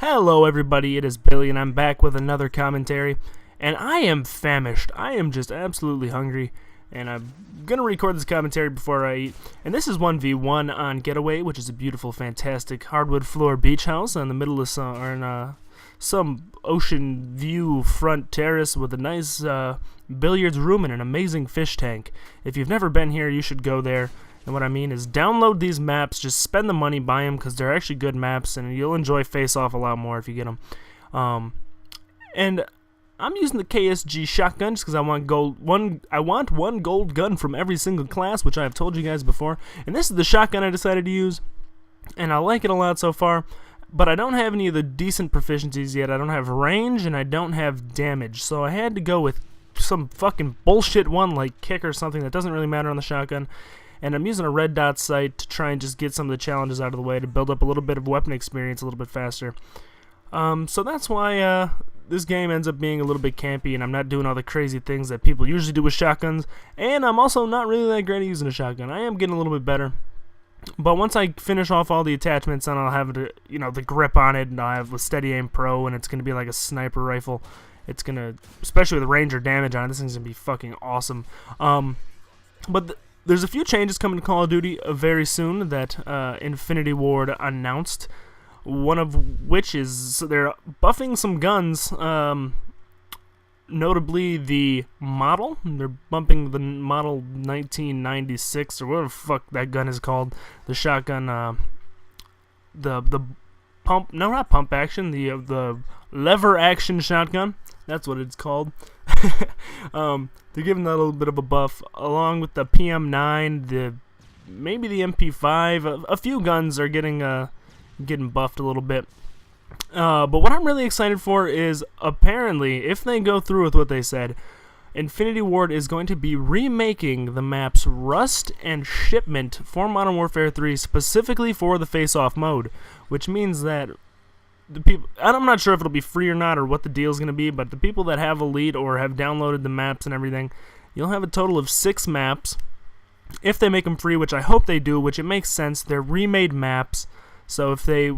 Hello everybody, it is Billy and I'm back with another commentary, and I am famished. I am just absolutely hungry, and I'm gonna record this commentary before I eat. And this is 1v1 on Getaway, which is a beautiful, fantastic hardwood floor beach house in the middle of some ocean view front terrace with a nice billiards room and an amazing fish tank. If you've never been here, you should go there. And what I mean is download these maps, just spend the money, buy them, because they're actually good maps, and you'll enjoy Face Off a lot more if you get them. And I'm using the KSG shotgun just because I want one gold gun from every single class, which I have told you guys before. And this is the shotgun I decided to use, and I like it a lot so far. But I don't have any of the decent proficiencies yet. I don't have range, and I don't have damage. So I had to go with some fucking bullshit one like kick or something that doesn't really matter on the shotgun. And I'm using a red dot sight to try and just get some of the challenges out of the way to build up a little bit of weapon experience a little bit faster. So that's why this game ends up being a little bit campy, and I'm not doing all the crazy things that people usually do with shotguns. And I'm also not really that great at using a shotgun. I am getting a little bit better. But once I finish off all the attachments, then I'll have the grip on it, and I'll have the Steady Aim Pro, and it's going to be like a sniper rifle. It's going to, especially with range or damage on it, this thing's going to be fucking awesome. There's a few changes coming to Call of Duty very soon that Infinity Ward announced. One of which is they're buffing some guns, notably the model. They're bumping the model 1996 or whatever the fuck that gun is called. The shotgun, the pump, no, not pump action, the lever action shotgun. That's what it's called. They're giving that a little bit of a buff, along with the PM9, maybe the MP5. A few guns are getting buffed a little bit. But what I'm really excited for is, apparently, if they go through with what they said, Infinity Ward is going to be remaking the maps Rust and Shipment for Modern Warfare 3 specifically for the face-off mode, which means that the people, I'm not sure if it'll be free or not or what the deal's going to be, but the people that have Elite or have downloaded the maps and everything, you'll have a total of 6 maps. If they make them free, which I hope they do, which it makes sense, they're remade maps, so if they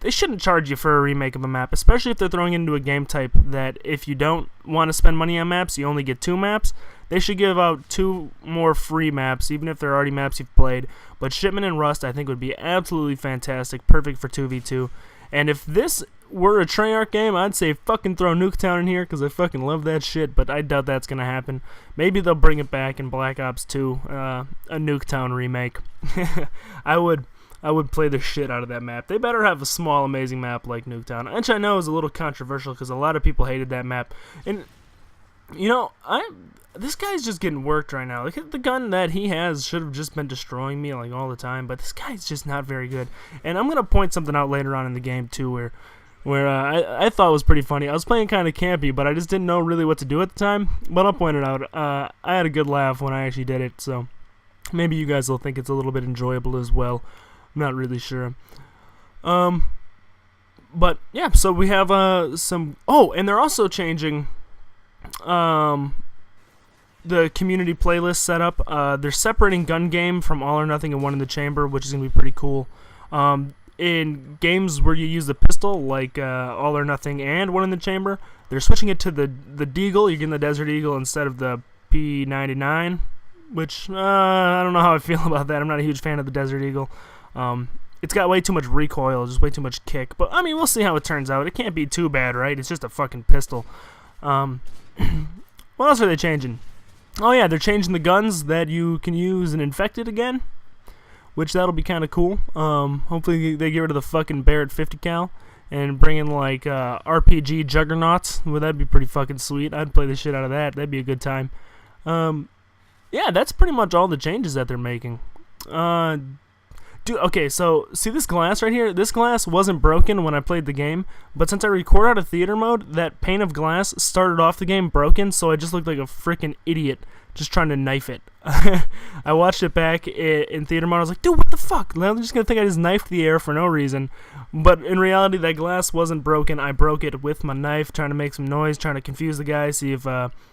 shouldn't charge you for a remake of a map, especially if they're throwing it into a game type that if you don't want to spend money on maps, you only get 2 maps. They should give out 2 more free maps, even if they're already maps you've played. But Shipment and Rust, I think, would be absolutely fantastic, perfect for 2v2. And if this were a Treyarch game, I'd say fucking throw Nuketown in here, because I fucking love that shit, but I doubt that's going to happen. Maybe they'll bring it back in Black Ops 2, a Nuketown remake. I would play the shit out of that map. They better have a small, amazing map like Nuketown, which I know is a little controversial because a lot of people hated that map. And, you know, this guy's just getting worked right now. Look at the gun that he has. Should have just been destroying me like all the time, but this guy's just not very good. And I'm going to point something out later on in the game, too, where I thought was pretty funny. I was playing kind of campy, but I just didn't know really what to do at the time. But I'll point it out. I had a good laugh when I actually did it, so maybe you guys will think it's a little bit enjoyable as well. I'm not really sure. But yeah, so we have some. Oh, and they're also changing the community playlist setup. They're separating gun game from All or Nothing and One in the Chamber, which is gonna be pretty cool. In games where you use the pistol, like All or Nothing and One in the Chamber, they're switching it to the Deagle. You're getting the Desert Eagle instead of the P99, which I don't know how I feel about that. I'm not a huge fan of the Desert Eagle. It's got way too much recoil, just way too much kick. But, I mean, we'll see how it turns out. It can't be too bad, right? It's just a fucking pistol. What else are they changing? Oh, yeah, they're changing the guns that you can use in Infected again, which that'll be kind of cool. Hopefully they get rid of the fucking Barrett 50 cal and bring in, like, RPG Juggernauts. Well, that'd be pretty fucking sweet. I'd play the shit out of that. That'd be a good time. Yeah, that's pretty much all the changes that they're making. Dude, okay, so see this glass right here? This glass wasn't broken when I played the game, but since I record out of theater mode, that pane of glass started off the game broken, so I just looked like a freaking idiot just trying to knife it. I watched it back in theater mode. I was like, dude, what the fuck? I'm just going to think I just knifed the air for no reason. But in reality, that glass wasn't broken. I broke it with my knife, trying to make some noise, trying to confuse the guy, see if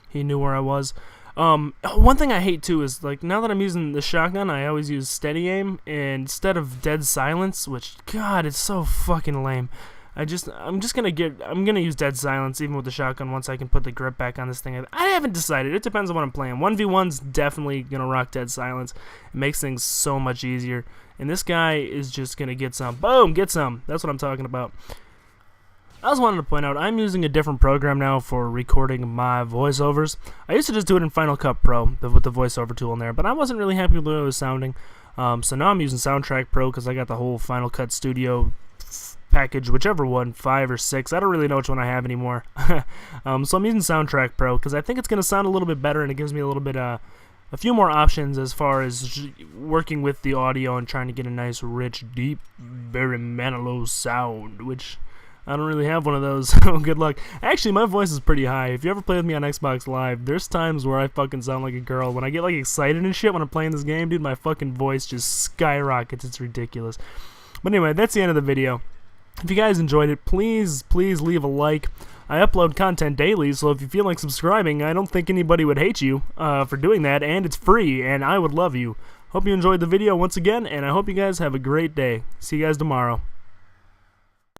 he knew where I was. One thing I hate too is, like, now that I'm using the shotgun, I always use steady aim instead of dead silence, which, God, it's so fucking lame. I'm gonna use dead silence even with the shotgun once I can put the grip back on this thing. I haven't decided. It depends on what I'm playing. 1v1's definitely gonna rock dead silence. It makes things so much easier. And this guy is just gonna get some. Boom, get some. That's what I'm talking about. I also wanted to point out, I'm using a different program now for recording my voiceovers. I used to just do it in Final Cut Pro with the voiceover tool in there, but I wasn't really happy with the way it was sounding. So now I'm using Soundtrack Pro because I got the whole Final Cut Studio package, whichever one, 5 or 6. I don't really know which one I have anymore. So I'm using Soundtrack Pro because I think it's going to sound a little bit better, and it gives me a little bit, a few more options as far as working with the audio and trying to get a nice, rich, deep, very mellow sound, which I don't really have one of those, so good luck. Actually, my voice is pretty high. If you ever play with me on Xbox Live, there's times where I fucking sound like a girl. When I get, like, excited and shit when I'm playing this game, dude, my fucking voice just skyrockets. It's ridiculous. But anyway, that's the end of the video. If you guys enjoyed it, please leave a like. I upload content daily, so if you feel like subscribing, I don't think anybody would hate you for doing that, and it's free, and I would love you. Hope you enjoyed the video once again, and I hope you guys have a great day. See you guys tomorrow.